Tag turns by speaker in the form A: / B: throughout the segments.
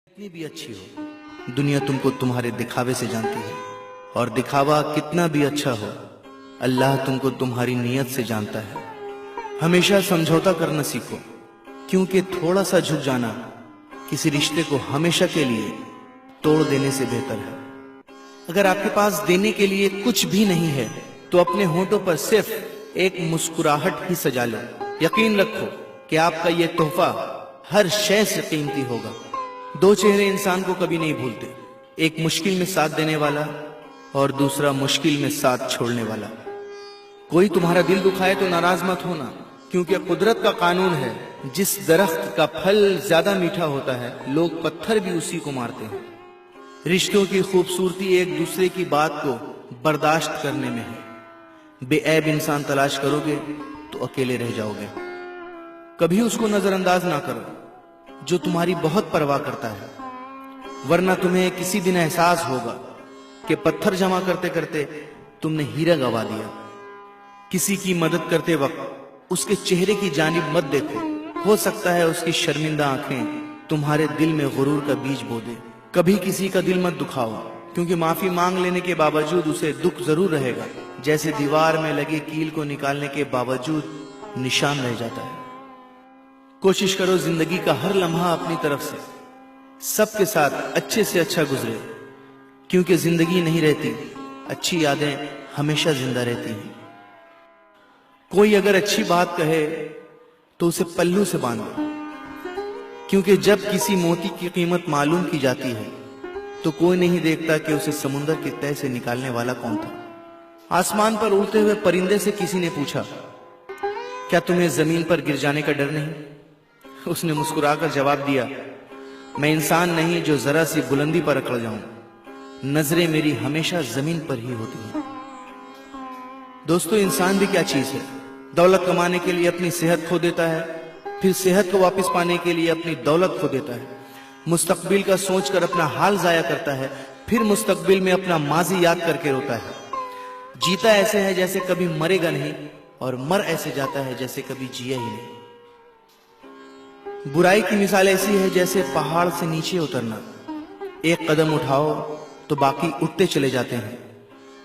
A: कितनी भी अच्छी हो, दुनिया तुमको तुम्हारे दिखावे से जानती है, और दिखावा कितना भी अच्छा हो, अल्लाह तुमको तुम्हारी नीयत से जानता है। हमेशा समझौता करना सीखो, क्योंकि थोड़ा सा झुक जाना किसी रिश्ते को हमेशा के लिए तोड़ देने से बेहतर है। अगर आपके पास देने के लिए कुछ भी नहीं है, तो अपने होठों पर सिर्फ एक मुस्कुराहट ही सजा लो। यकीन रखो कि आपका ये तोहफा हर शय से कीमती होगा। दो चेहरे इंसान को कभी नहीं भूलते, एक मुश्किल में साथ देने वाला और दूसरा मुश्किल में साथ छोड़ने वाला। कोई तुम्हारा दिल दुखाए तो नाराज मत होना, क्योंकि कुदरत का कानून है, जिस दरख्त का फल ज्यादा मीठा होता है, लोग पत्थर भी उसी को मारते हैं। रिश्तों की खूबसूरती एक दूसरे की बात को बर्दाश्त करने में है। बेऐब इंसान तलाश करोगे तो अकेले रह जाओगे। कभी उसको नजरअंदाज ना करो जो तुम्हारी बहुत परवाह करता है, वरना तुम्हें किसी दिन एहसास होगा कि पत्थर जमा करते करते तुमने हीरा गंवा दिया। किसी की मदद करते वक्त उसके चेहरे की जानिब मत देखो, हो सकता है उसकी शर्मिंदा आंखें तुम्हारे दिल में गुरूर का बीज बो दे। कभी किसी का दिल मत दुखाओ, क्योंकि माफी मांग लेने के बावजूद उसे दुख जरूर रहेगा, जैसे दीवार में लगे कील को निकालने के बावजूद निशान रह जाता है। कोशिश करो जिंदगी का हर लम्हा अपनी तरफ से सबके साथ अच्छे से अच्छा गुजरे, क्योंकि जिंदगी नहीं रहती, अच्छी यादें हमेशा जिंदा रहती हैं। कोई अगर अच्छी बात कहे तो उसे पल्लू से बांध दो, क्योंकि जब किसी मोती की कीमत मालूम की जाती है तो कोई नहीं देखता कि उसे समुंदर की तह से निकालने वाला कौन था। आसमान पर उड़ते हुए परिंदे से किसी ने पूछा, क्या तुम्हें जमीन पर गिर जाने का डर नहीं? उसने मुस्कुराकर जवाब दिया, मैं इंसान नहीं जो जरा सी बुलंदी पर अकड़ जाऊं, नजरें मेरी हमेशा जमीन पर ही होती हैं। दोस्तों, इंसान भी क्या चीज है? दौलत कमाने के लिए अपनी सेहत खो देता है, फिर सेहत को वापस पाने के लिए अपनी दौलत खो देता है। मुस्तकबिल का सोचकर अपना हाल जाया करता है, फिर मुस्तकबिल में अपना माजी याद करके रोता है। जीता ऐसे है जैसे कभी मरेगा नहीं, और मर ऐसे जाता है जैसे कभी जिया ही नहीं। बुराई की मिसाल ऐसी है जैसे पहाड़ से नीचे उतरना, एक कदम उठाओ तो बाकी उठते चले जाते हैं।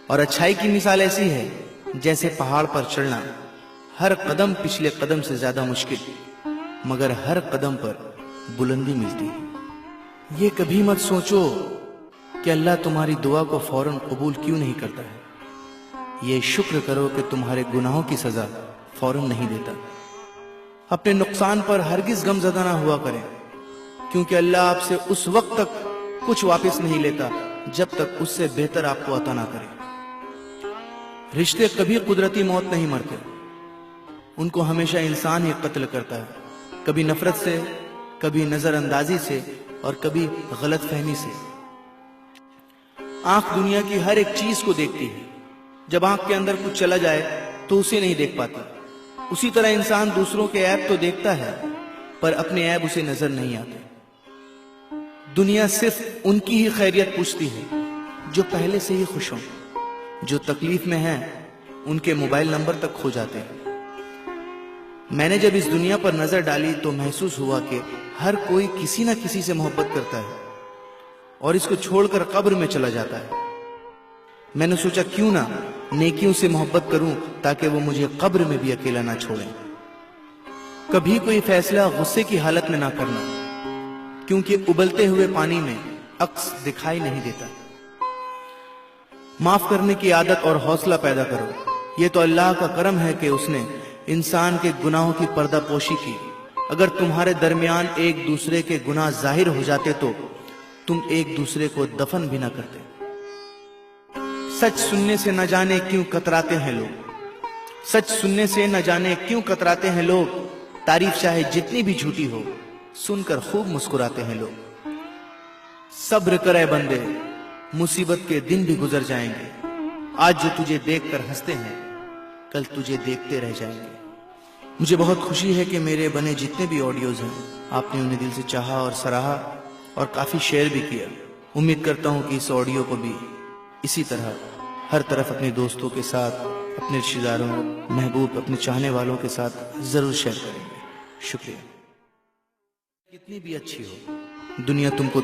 A: और अच्छाई की मिसाल ऐसी है जैसे पहाड़ पर चढ़ना, हर कदम पिछले कदम से ज्यादा मुश्किल, मगर हर कदम पर बुलंदी मिलती है। ये कभी मत सोचो कि अल्लाह तुम्हारी दुआ को फौरन कबूल क्यों नहीं करता है। ये शुक्र करो कि तुम्हारे गुनाहों की सजा फौरन नहीं देता। अपने नुकसान पर हरगिज गमज़दा ना हुआ करें, क्योंकि अल्लाह आपसे उस वक्त तक कुछ वापस नहीं लेता जब तक उससे बेहतर आपको अता ना करे। रिश्ते कभी कुदरती मौत नहीं मरते, उनको हमेशा इंसान ही कत्ल करता है, कभी नफरत से, कभी नजरअंदाजी से, और कभी गलत फहमी से। आंख दुनिया की हर एक चीज को देखती है, जब आंख के अंदर कुछ चला जाए तो उसे नहीं देख पाती। उसी तरह इंसान दूसरों के ऐब तो देखता है, पर अपने ऐब उसे नजर नहीं आते। दुनिया सिर्फ उनकी ही खैरियत पूछती है जो पहले से ही खुश हों, जो तकलीफ में हैं उनके मोबाइल नंबर तक खो जाते हैं। मैंने जब इस दुनिया पर नजर डाली तो महसूस हुआ कि हर कोई किसी ना किसी से मोहब्बत करता है और इसको छोड़कर कब्र में चला जाता है। मैंने सोचा क्यों ना नेकियों से मोहब्बत करूं, ताकि वो मुझे कब्र में भी अकेला ना छोड़ें। कभी कोई फैसला गुस्से की हालत में ना करना, क्योंकि उबलते हुए पानी में अक्स दिखाई नहीं देता। माफ करने की आदत और हौसला पैदा करो। ये तो अल्लाह का करम है कि उसने इंसान के गुनाहों की पर्दापोशी की। अगर तुम्हारे दरमियान एक दूसरे के गुनाह जाहिर हो जाते तो तुम एक दूसरे को दफन भी ना करते। सच सुनने से न जाने क्यों कतराते हैं लोग, सच सुनने से न जाने क्यों कतराते हैं लोग। तारीफ चाहे जितनी भी झूठी हो, सुनकर खूब मुस्कुराते हैं लोग। सब्र करे बंदे, मुसीबत के दिन भी गुजर जाएंगे। आज जो तुझे देखकर हंसते हैं, कल तुझे देखते रह जाएंगे। मुझे बहुत खुशी है कि मेरे बने जितने भी ऑडियोज हैं, आपने उन्हें दिल से चाहा और सराहा, और काफी शेयर भी किया। उम्मीद करता हूं कि इस ऑडियो को भी इसी तरह हर तरफ अपने दोस्तों के साथ, अपने रिश्तेदारों, महबूब, अपने चाहने वालों के साथ जरूर शेयर करेंगे। शुक्रिया। कितनी भी अच्छी हो, दुनिया तुमको